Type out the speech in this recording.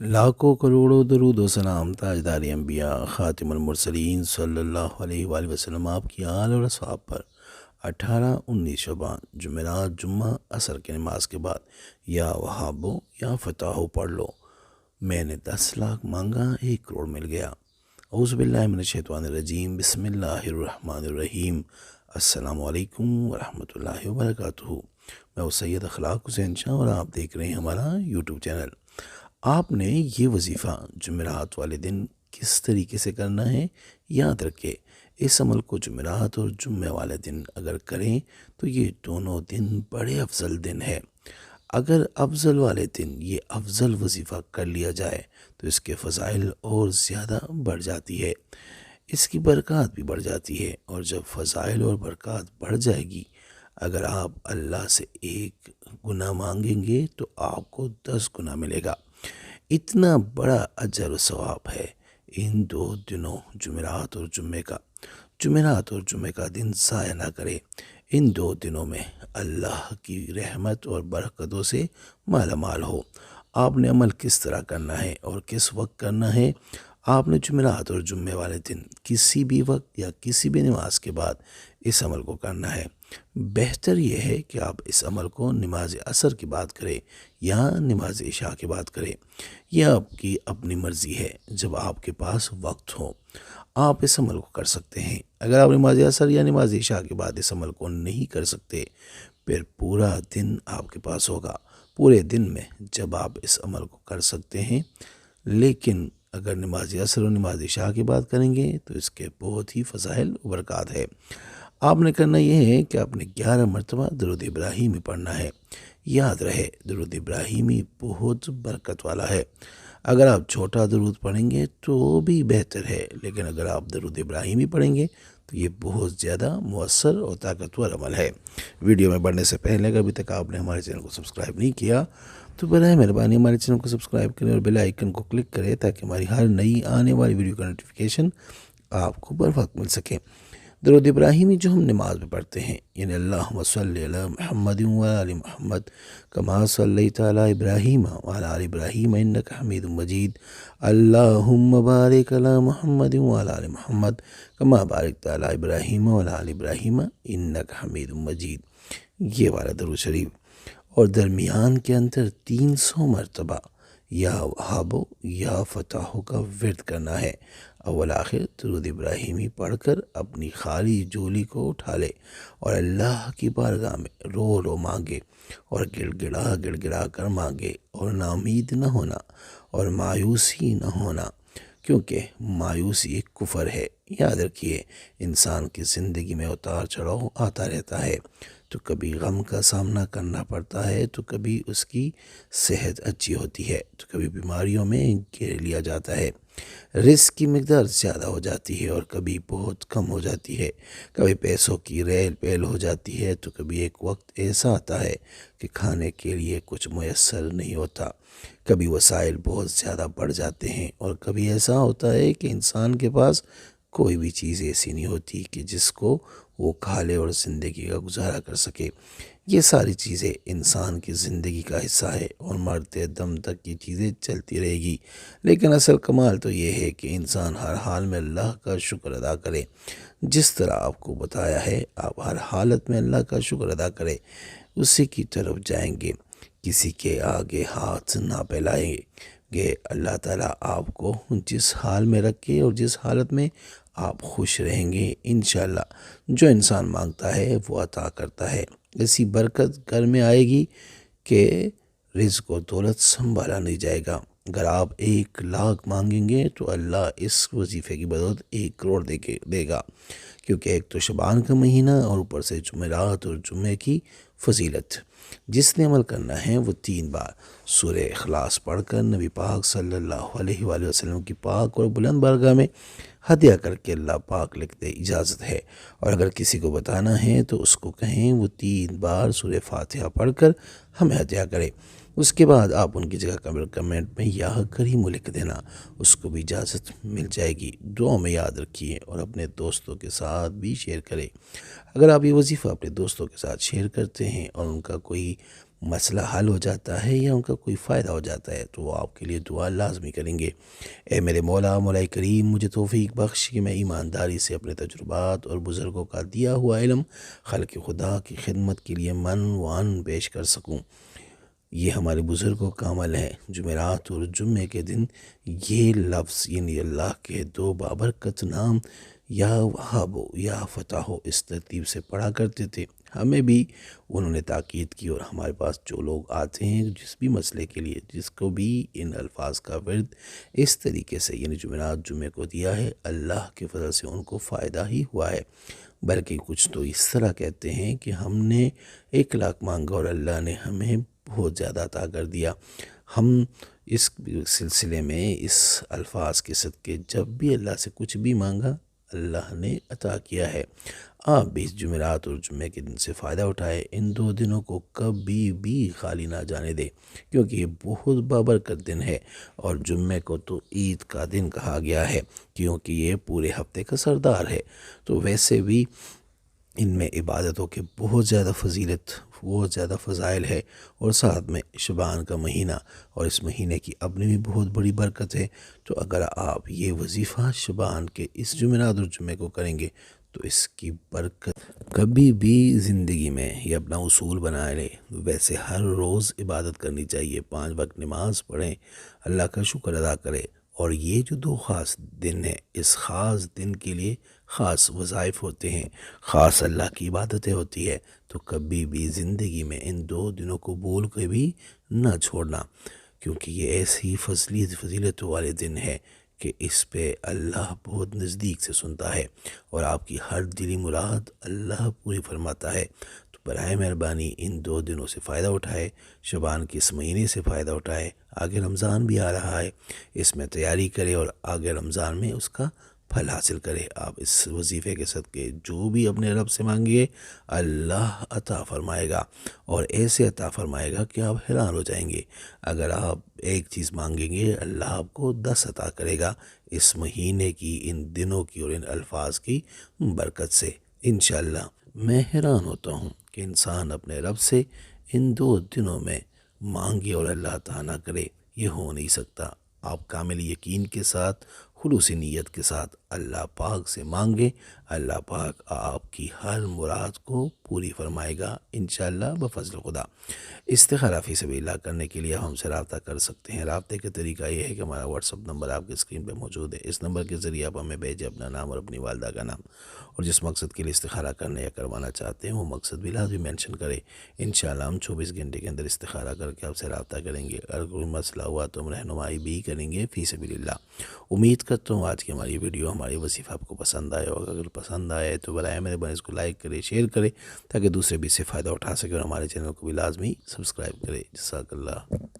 لاکھوں کروڑوں درود و سلام تاجدار انبیاء خاتم المرسلین صلی اللہ علیہ وآلہ وسلم آپ کی آل اور اصحاب پر 18-19 شعبان جمعرات جمعہ عصر کی نماز کے بعد یا وہابو یا فتحو پڑھ لو۔ میں نے 10 لاکھ مانگا 1 کروڑ مل گیا۔ اعوذ باللہ من الشیطان الرجیم، بسم اللہ الرحمن الرحیم۔ السلام علیکم ورحمۃ اللہ وبرکاتہ۔ میں سید اخلاق حسین شاہ اور آپ دیکھ رہے ہیں ہمارا یوٹیوب چینل۔ آپ نے یہ وظیفہ جمعرات والے دن کس طریقے سے کرنا ہے یاد رکھیں۔ اس عمل کو جمعرات اور جمعہ والے دن اگر کریں تو یہ دونوں دن بڑے افضل دن ہے۔ اگر افضل والے دن یہ افضل وظیفہ کر لیا جائے تو اس کے فضائل اور زیادہ بڑھ جاتی ہے، اس کی برکات بھی بڑھ جاتی ہے، اور جب فضائل اور برکات بڑھ جائے گی، اگر آپ اللہ سے 1 گناہ مانگیں گے تو آپ کو 10 گناہ ملے گا۔ اتنا بڑا اجر و ثواب ہے ان 2 دنوں جمعرات اور جمعے کا۔ جمعرات اور جمعے کا دن ضائع نہ کرے۔ ان 2 دنوں میں اللہ کی رحمت اور برکتوں سے مالا مال ہو۔ آپ نے عمل کس طرح کرنا ہے اور کس وقت کرنا ہے؟ آپ نے جمعرات اور جمعے والے دن کسی بھی وقت یا کسی بھی نماز کے بعد اس عمل کو کرنا ہے۔ بہتر یہ ہے کہ آپ اس عمل کو نماز عصر کی بات کریں یا نماز عشاء کی بات کریں، یہ آپ کی اپنی مرضی ہے۔ جب آپ کے پاس وقت ہو آپ اس عمل کو کر سکتے ہیں۔ اگر آپ نماز عصر یا نماز عشاء کے بعد اس عمل کو نہیں کر سکتے، پھر پورا دن آپ کے پاس ہوگا۔ پورے دن میں جب آپ اس عمل کو کر سکتے ہیں، لیکن اگر نماز عصر اور نماز عشاء کی بات کریں گے تو اس کے بہت ہی فضائل و برکات ہے۔ آپ نے کرنا یہ ہے کہ آپ نے 11 مرتبہ درود ابراہیمی پڑھنا ہے۔ یاد رہے درود ابراہیمی بہت برکت والا ہے۔ اگر آپ چھوٹا درود پڑھیں گے تو بھی بہتر ہے، لیکن اگر آپ درود ابراہیمی پڑھیں گے تو یہ بہت زیادہ مؤثر اور طاقتور عمل ہے۔ ویڈیو میں بڑھنے سے پہلے اگر ابھی تک آپ نے ہمارے چینل کو سبسکرائب نہیں کیا تو برائے مہربانی ہمارے چینل کو سبسکرائب کریں اور بیل آئیکن کو کلک کریں تاکہ ہماری ہر نئی آنے والی ویڈیو کا نوٹیفیکیشن آپ کو بر وقت مل سکے۔ درود ابراہیمی جو ہم نماز میں پڑھتے ہیں، یعنی اللہم صلی علی محمد وعلی محمد کما صلیت علی ابراہیم وعلی آل ابراہیم انک حمید مجید، اللہم بارک علی محمد وعلی آل محمد کما بارکت علی ابراہیم وعلی آل ابراہیم انک حمید مجید، یہ والا درود شریف۔ اور درمیان کے اندر 300 مرتبہ یا وہابو یا فتحو کا ورد کرنا ہے۔ اول آخر درود ابراہیمی پڑھ کر اپنی خالی جولی کو اٹھا لے اور اللہ کی بارگاہ میں رو رو مانگے اور گڑ گڑا کر مانگے، اور ناامید نہ ہونا اور مایوسی نہ ہونا، کیونکہ مایوسی ایک کفر ہے۔ یاد رکھیے انسان کی زندگی میں اتار چڑھاؤ آتا رہتا ہے، تو کبھی غم کا سامنا کرنا پڑتا ہے، تو کبھی اس کی صحت اچھی ہوتی ہے، تو کبھی بیماریوں میں گھیر لیا جاتا ہے، رزق کی مقدار زیادہ ہو جاتی ہے اور کبھی بہت کم ہو جاتی ہے، کبھی پیسوں کی ریل پیل ہو جاتی ہے، تو کبھی ایک وقت ایسا آتا ہے کہ کھانے کے لیے کچھ میسر نہیں ہوتا، کبھی وسائل بہت زیادہ بڑھ جاتے ہیں، اور کبھی ایسا ہوتا ہے کہ انسان کے پاس کوئی بھی چیز ایسی نہیں ہوتی کہ جس کو وہ کھا لے اور زندگی کا گزارا کر سکے۔ یہ ساری چیزیں انسان کی زندگی کا حصہ ہے اور مرتے دم تک یہ چیزیں چلتی رہے گی، لیکن اصل کمال تو یہ ہے کہ انسان ہر حال میں اللہ کا شکر ادا کرے۔ جس طرح آپ کو بتایا ہے آپ ہر حالت میں اللہ کا شکر ادا کریں، اسی کی طرف جائیں گے، کسی کے آگے ہاتھ نہ پھیلائیں گے۔ اللہ تعالیٰ آپ کو جس حال میں رکھے اور جس حالت میں آپ خوش رہیں گے، انشاءاللہ جو انسان مانگتا ہے وہ عطا کرتا ہے۔ ایسی برکت گھر میں آئے گی کہ رزق و دولت سنبھالا نہیں جائے گا۔ اگر آپ 1 لاکھ مانگیں گے تو اللہ اس وظیفے کی بدولت 1 کروڑ دے گا، کیونکہ ایک تو شعبان کا مہینہ اور اوپر سے جمعرات اور جمعے کی فضیلت۔ جس نے عمل کرنا ہے وہ 3 بار سورہ اخلاص پڑھ کر نبی پاک صلی اللہ علیہ وآلہ وسلم کی پاک اور بلند بارگاہ میں ہدیہ کر کے اللہ پاک لکھ دے، اجازت ہے۔ اور اگر کسی کو بتانا ہے تو اس کو کہیں وہ 3 بار سورہ فاتحہ پڑھ کر ہمیں ہدیہ کرے۔ اس کے بعد آپ ان کی جگہ کمنٹ میں یا کریم لکھ دینا، اس کو بھی اجازت مل جائے گی۔ دعا میں یاد رکھیے اور اپنے دوستوں کے ساتھ بھی شیئر کریں۔ اگر آپ یہ وظیفہ اپنے دوستوں کے ساتھ شیئر کرتے ہیں اور ان کا کوئی مسئلہ حل ہو جاتا ہے یا ان کا کوئی فائدہ ہو جاتا ہے تو وہ آپ کے لیے دعا لازمی کریں گے۔ اے میرے مولا کریم، مجھے توفیق بخش کہ میں ایمانداری سے اپنے تجربات اور بزرگوں کا دیا ہوا علم خلق خدا کی خدمت کے لیے من وان پیش کر سکوں۔ یہ ہمارے بزرگوں کا عمل ہے۔ جمعرات اور جمعے کے دن یہ لفظ یعنی اللہ کے دو بابرکت نام یا وہاب یا فتح اس ترتیب سے پڑھا کرتے تھے۔ ہمیں بھی انہوں نے تاکید کی اور ہمارے پاس جو لوگ آتے ہیں جس بھی مسئلے کے لیے، جس کو بھی ان الفاظ کا ورد اس طریقے سے یعنی جمعرات جمعے کو دیا ہے، اللہ کے فضل سے ان کو فائدہ ہی ہوا ہے۔ بلکہ کچھ تو اس طرح کہتے ہیں کہ ہم نے 1,00,000 مانگا اور اللہ نے ہمیں بہت زیادہ عطا کر دیا۔ ہم اس سلسلے میں اس الفاظ کے صدقے جب بھی اللہ سے کچھ بھی مانگا اللہ نے عطا کیا ہے۔ آپ بھی اس جمعرات اور جمعے کے دن سے فائدہ اٹھائے، ان 2 دنوں کو کبھی بھی خالی نہ جانے دے، کیونکہ یہ بہت بابرکت دن ہے۔ اور جمعے کو تو عید کا دن کہا گیا ہے کیونکہ یہ پورے ہفتے کا سردار ہے۔ تو ویسے بھی ان میں عبادتوں کے بہت زیادہ فضیلت، بہت زیادہ فضائل ہے، اور ساتھ میں شعبان کا مہینہ اور اس مہینے کی اپنی بھی بہت بڑی برکت ہے۔ تو اگر آپ یہ وظیفہ شعبان کے اس جمعرات اور جمعے کو کریں گے تو اس کی برکت کبھی بھی زندگی میں یہ اپنا اصول بنا لے۔ ویسے ہر روز عبادت کرنی چاہیے، 5 وقت نماز پڑھیں، اللہ کا شکر ادا کریں، اور یہ جو 2 خاص دن ہیں اس خاص دن کے لیے خاص وظائف ہوتے ہیں، خاص اللہ کی عبادتیں ہوتی ہے۔ تو کبھی بھی زندگی میں ان 2 دنوں کو بھول کے بھی نہ چھوڑنا، کیونکہ یہ ایسی فضیلت والے دن ہے کہ اس پہ اللہ بہت نزدیک سے سنتا ہے اور آپ کی ہر دلی مراد اللہ پوری فرماتا ہے۔ تو برائے مہربانی ان 2 دنوں سے فائدہ اٹھائے، شعبان کے اس مہینے سے فائدہ اٹھائے۔ آگے رمضان بھی آ رہا ہے، اس میں تیاری کرے اور آگے رمضان میں اس کا پھل حاصل کرے۔ آپ اس وظیفے کے صدقے جو بھی اپنے رب سے مانگیے اللہ عطا فرمائے گا، اور ایسے عطا فرمائے گا کہ آپ حیران ہو جائیں گے۔ اگر آپ ایک چیز مانگیں گے اللہ آپ کو 10 عطا کرے گا اس مہینے کی، ان دنوں کی اور ان الفاظ کی برکت سے انشاءاللہ۔ میں حیران ہوتا ہوں کہ انسان اپنے رب سے ان 2 دنوں میں مانگے اور اللہ عطا نہ کرے، یہ ہو نہیں سکتا۔ آپ کامل یقین کے ساتھ، خلوص نیت کے ساتھ اللہ پاک سے مانگے، اللہ پاک آپ کی ہر مراد کو پوری فرمائے گا انشاءاللہ بفضل خدا۔ استخارہ فی سبیل اللہ کرنے کے لیے ہم سے رابطہ کر سکتے ہیں۔ رابطے کا طریقہ یہ ہے کہ ہمارا واٹس اپ نمبر آپ کی اسکرین پہ موجود ہے، اس نمبر کے ذریعے آپ ہمیں بھیجیں اپنا نام اور اپنی والدہ کا نام، اور جس مقصد کے لیے استخارہ کرنے یا کروانا چاہتے ہیں وہ مقصد بھی لازمی مینشن کریں۔ انشاءاللہ ہم 24 گھنٹے کے اندر استخارہ کر کے آپ سے رابطہ کریں گے۔ اگر کوئی مسئلہ ہوا تو ہم رہنمائی بھی کریں گے فی سبیل اللہ۔ امید کرتا ہوں آج کی ہماری ویڈیو، ہماری وظیفہ آپ کو پسند آئے ہوگا۔ اگر پسند آئے تو برائے مہربانی اس کو لائک کرے، شیئر کرے، تاکہ دوسرے بھی اس سے فائدہ اٹھا سکے، اور ہمارے چینل کو بھی لازمی سبسکرائب کرے۔ جزاک اللہ۔